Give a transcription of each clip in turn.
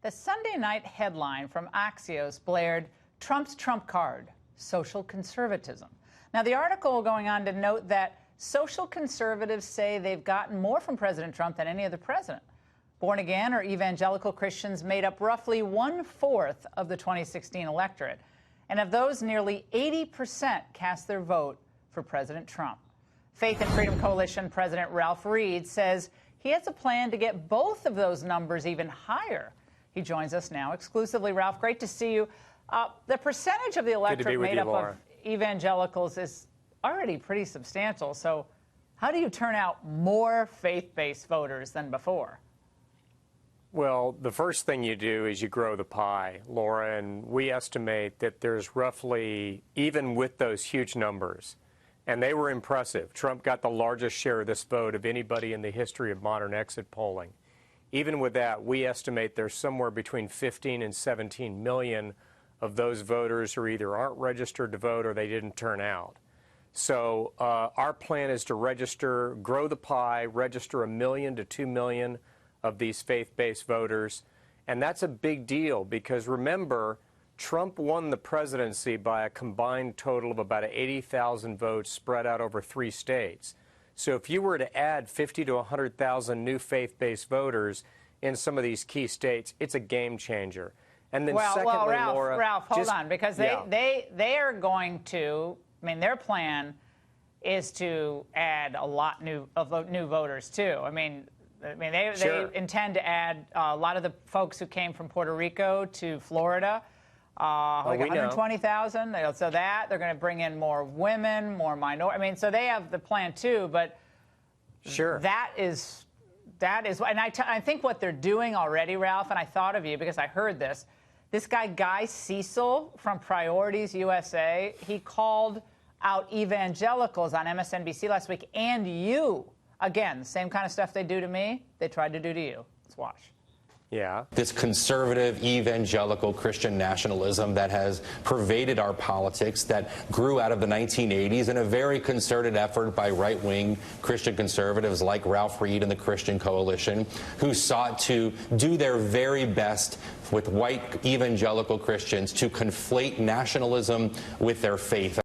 The Sunday night headline from Axios blared, "Trump's trump card, social conservatism." Now, the article going on to note that social conservatives say they've gotten more from President Trump than any other president. Born again or evangelical Christians made up roughly 1/4 of the 2016 electorate. And of those, nearly 80% cast their vote for President Trump. Faith and Freedom Coalition President Ralph Reed says he has a plan to get both of those numbers even higher. He joins us now exclusively. Ralph, great to see you. The percentage of the electorate made up of evangelicals is already pretty substantial. So how do you turn out more faith-based voters than before? Well, the first thing you do is you grow the pie, Laura, and we estimate that there's roughly, even with those huge numbers, and they were impressive. Trump got the largest share of this vote of anybody in the history of modern exit polling. Even with that, we estimate there's somewhere between 15 and 17 million of those voters who either aren't registered to vote or they didn't turn out. So our plan is to register, grow the pie, register 1 million to 2 million of these faith-based voters. And that's a big deal because, remember, Trump won the presidency by a combined total of about 80,000 votes spread out over 3 states. So if you were to add 50 to 100,000 new faith-based voters in some of these key states, it's a game changer. And then secondly, Ralph, hold on, because they are going to, I mean, their plan is to add a lot of new voters too. I mean, they intend to add a lot of the folks who came from Puerto Rico to Florida, like 120,000. So that they're going to bring in more women, more minority. I mean, so they have the plan too. But that is, and I think what they're doing already, Ralph. And I thought of you because I heard this. This guy Cecil from Priorities USA, he called out evangelicals on MSNBC last week, and you. Again, the same kind of stuff they do to me, they tried to do to you. Let's watch. Yeah. This conservative, evangelical Christian nationalism that has pervaded our politics, that grew out of the 1980s in a very concerted effort by right-wing Christian conservatives like Ralph Reed and the Christian Coalition, who sought to do their very best with white evangelical Christians to conflate nationalism with their faith.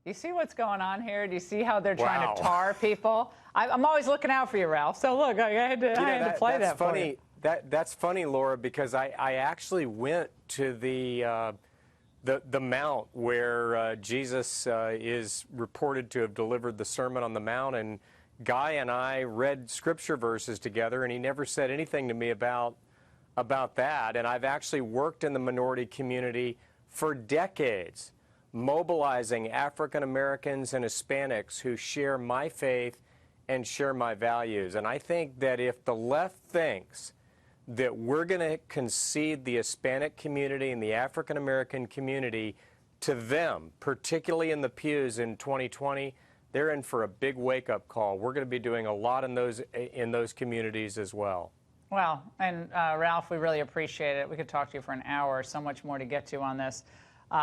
You see what's going on here? Do you see how they're trying to tar people? I'm always looking out for you, Ralph. So look, I had to play that for you. That's funny, Laura, because I actually went to the Mount where Jesus is reported to have delivered the Sermon on the Mount, and Guy and I read scripture verses together, and he never said anything to me about that. And I've actually worked in the minority community for decades, mobilizing African Americans and Hispanics who share my faith and share my values. And I think that if the left thinks that we're going to concede the Hispanic community and the African American community to them, particularly in the pews in 2020, they're in for a big wake-up call. We're going to be doing a lot in those communities as well. Well, and Ralph, we really appreciate it. We could talk to you for an hour. So much more to get to on this.